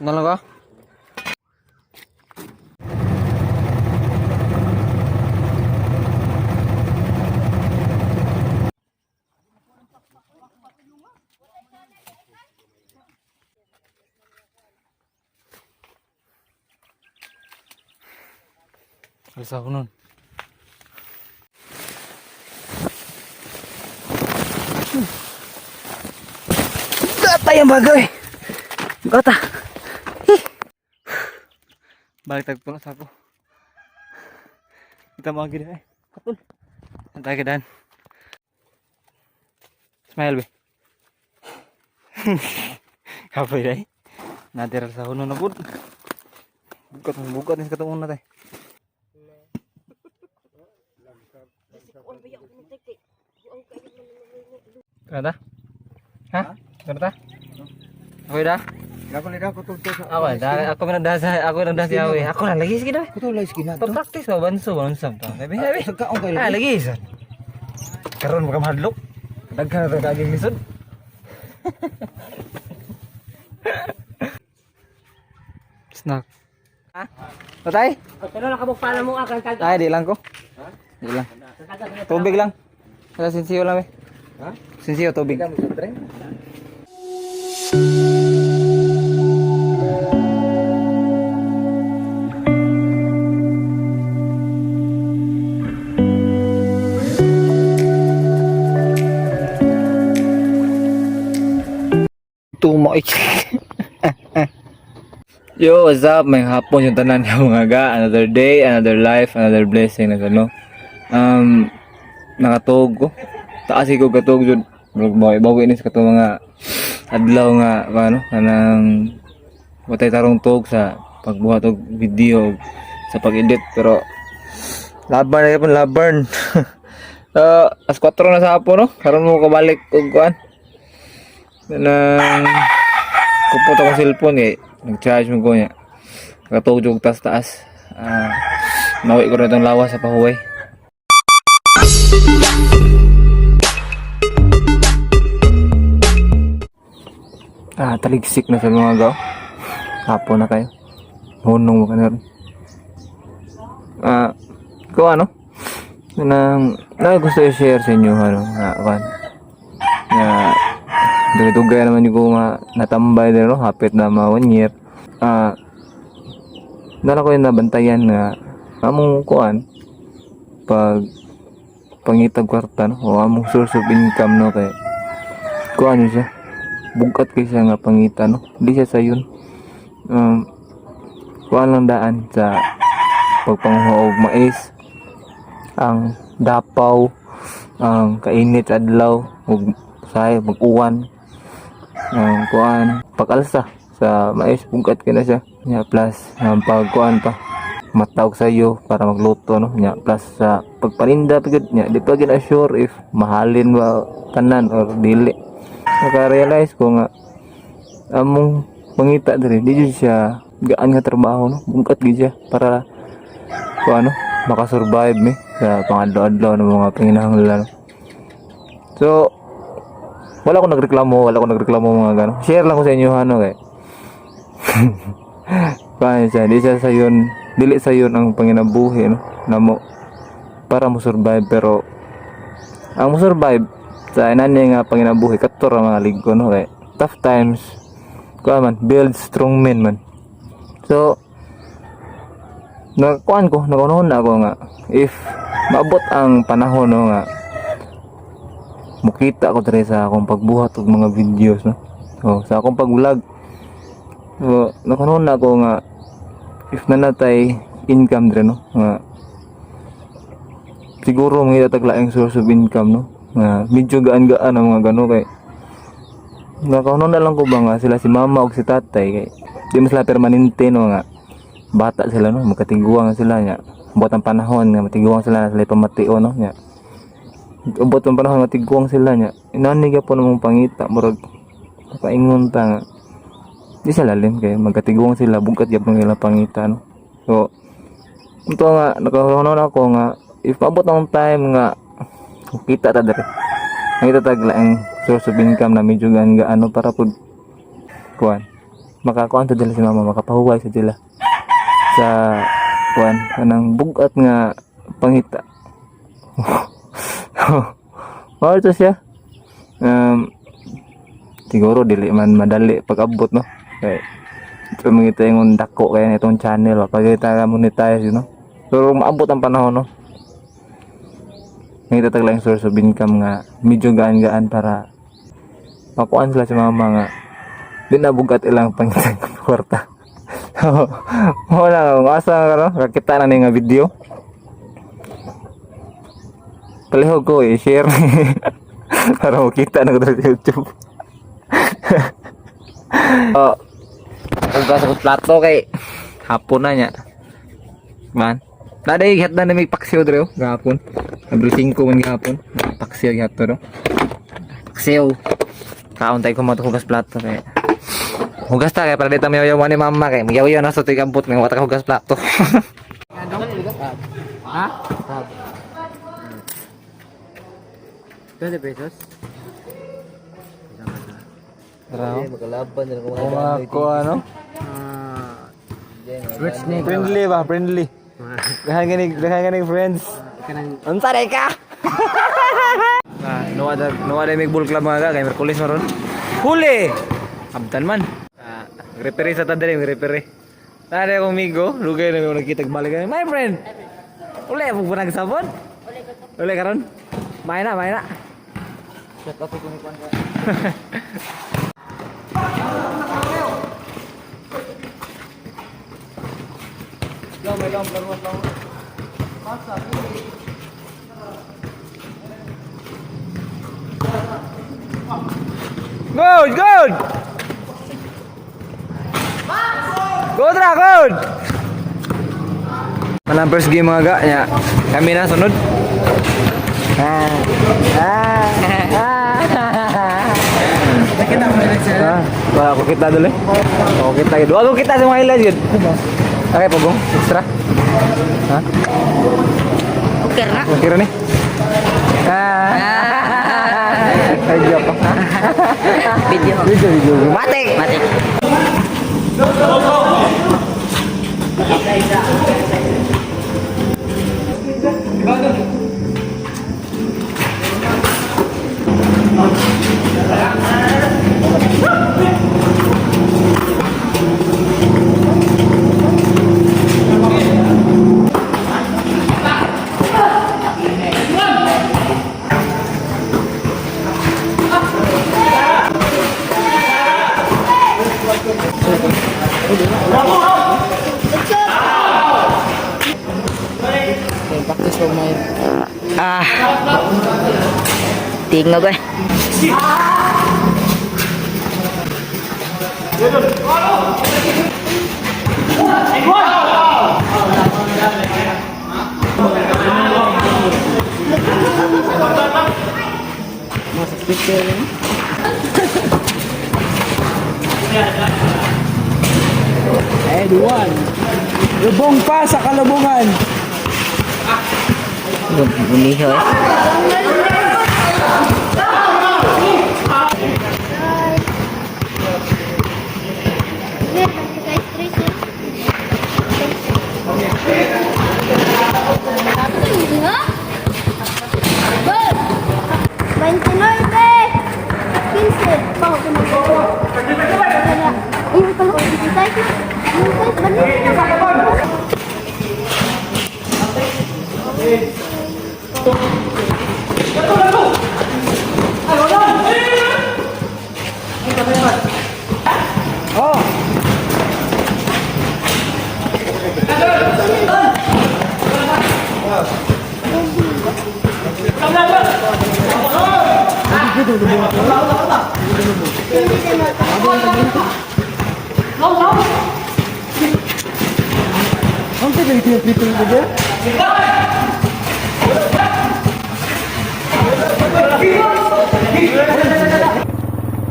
Nalang ka? Alis ako nun. Gata yung bagay. Gata. Balik tagpo na sa ako. Kita mga gini Kapul. Antay ka dan. Smile be. Kapoy day. Natira sa huno na po. Bukat nih ketemu na tay. Kenapa? Hah? Kenapa? Aku dah. Ako tutok sa Awal dah. Aku mendah si awe. Aku lang lagi sikit dah. Kuto lay skina to. Pagpraktis mo banso bansam ta. Sabi. Sagkaon kayo. Lagi isa. Karon mga mahadlok. Daghan ra daging lisod. Snack. Ha? Patay? Pero nakabukpala mo akan kag. Ay, di lang ko. Di lang. Tubig lang. Wala sinsiyo lang eh. Ha? Sinsiyo tubig. Ikaw mo sa tren? Tumoy. Yo, what's up? May hapon yung tanan ng mga ga. Another day, another life, another blessing na ano. Nakatog ko. Taas ko katog jud. Bawi ni sa kato mga adlaw nga ano kanang watay tarong tog sa pagbuhat og video sa pag-edit pero laban na pun laban. As 4 na sa hapon no. Karon mo kabalik og kuan. Nang kupot akong cellphone eh nag-charge mo ko niya katog jug taas nawi ko na itong lawas sa pahuway. Taligsik na sa mga gaw hapon na kayo hunong mo ka na rin kung ano nang gusto i-share sa inyo ano dugay naman yung mga natambay din no? Hapit na mga 1 year dala ko yung nabantayan nga among kuan pag pangitag kwarta no? O among source of income no? Kaya kuan siya bugat kay siya nga pangita no? Hindi siya sayon kuan lang daan sa pagpanghuog mais ang dapaw ang kainit sa adlaw ug say mag-uwan kuan pag-alsa sa mais bugat kina siya nya plus pagkuan pa matawag sa iyo para magluto no nya plus sa pagparinda pagid nya di pa gid sure if mahalin ba tanan or dili naka-realize ko nga among pangita diri di jud siya gaan nga trabaho no bugat gid siya para kuan no makasurvive mi sa pangadlaw-adlaw ng mga panginahanglan no? So wala ko nagreklamo mga gano. Share lang ko sa inyo ano kay. Kaya siya, di siya sayon, dili sayon ang panginabuhi no. Namo para mo survive pero ang mo survive sa inani nga panginabuhi kator ang mga ligo no kay. Tough times kuha man build strong men man. So nagkuan ko, nagunahon na ako nga if maabot ang panahon no nga mukita ako diri sa akong pagbuhat og mga videos no. So sa akong pag-vlog. So nakanon na ako nga if nanatay income diri no nga siguro mga taglaing source of income no. Nga medyo gaan-gaan ang mga gano kay nakanon na lang ko ba nga sila si mama ug si tatay kay di mas sila permanente no nga bata sila no magkatiguang sila nya buhat ang panahon nga matiguang sila na sila pamatio no nya ubot ang panahon matiguang sila nya inani gyapon mong pangita murag paingon ta nga di sa lalim kay magkatiguang sila bugat gyapon nila pangita no. So ito nga nakahunon ako nga if maabot ang time nga kita ta dere ang itatag laing source of income na medyo gaan para pud kuan makakuan to dila si mama, makapahuway sa dila sa kuan kanang bugat nga pangita. Mao to siya. Siguro dili man madali pag-abot no. Kay ito mga yung dako kaya itong channel pag kita monetize, you know. Pero maabot ang panahon no. Ngayon tatag lang source of income nga medyo gaan-gaan para makuan sila sa mama nga di na bugat ilang pangitang kwarta. So, wala nga asa ka no, kakita na nga video. Palihog ko i-share para makita na ko sa YouTube. Hugas ako plato kay hapon na niya. Man. Naday gihat na may paksiw dre gahapon. Abril 5 man gahapon. Paksiw gihat to do. Paksiw. Kaon tay ko hugas plato kay. Hugas ta kay para dito may yaw ni mama kay magaw na sa tigambot ng wata ka hugas plato. Ha? 20 pesos. Raw. Magkalaban na kung Ako ano? Friendly ba? Friendly. Dahan ganing friends. Unsa day ka? No ada may bull club mga kay Merkulis maron. Huli. Abtan man. Referee sa tadre, referee. Tadi akong migo, lugay na may nakita balik. My friend. Uli mo bunag sabon? Uli karon. Main na. Shut up ko ni kuan. Good! Good ra, good! Manang first game mga ga, nya. Kami na sunod. Nakita mo na sila. Wala ko kita dulu. Ako kita gitu. Ako kita sa mga ilan yun. Okay, pagong. Extra. Ha? Okay ra. Okay rin eh. Ay, joke. Video. Matik! Practice for my Tingog eh. masuk speaker ni. Duan. Lubong pa sa kalubungan. Bumiho eh.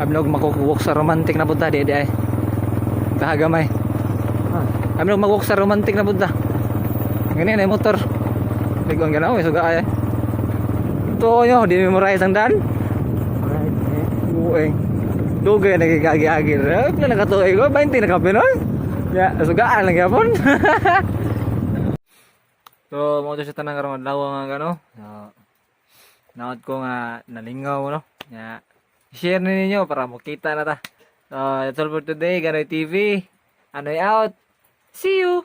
Amnog makukuwok sa romantic na punta di ay. Kahagamay. Amnog magwok sa romantic na punta. Ganyan ay motor. Ligon ganaw ay suga ay. Ito nyo, di memorize ang daan. Bueng. Dugay nagigagi-agi. Pila nakatuig ko 20 na kape no. Ya, sugaan lang yapon. So, mo to sa tanang karon adlaw nga ano. So, naot ko nga nalingaw no. Ya, share na ninyo para makita na ta. So, that's all for today, Ganoy TV. Anoy out. See you.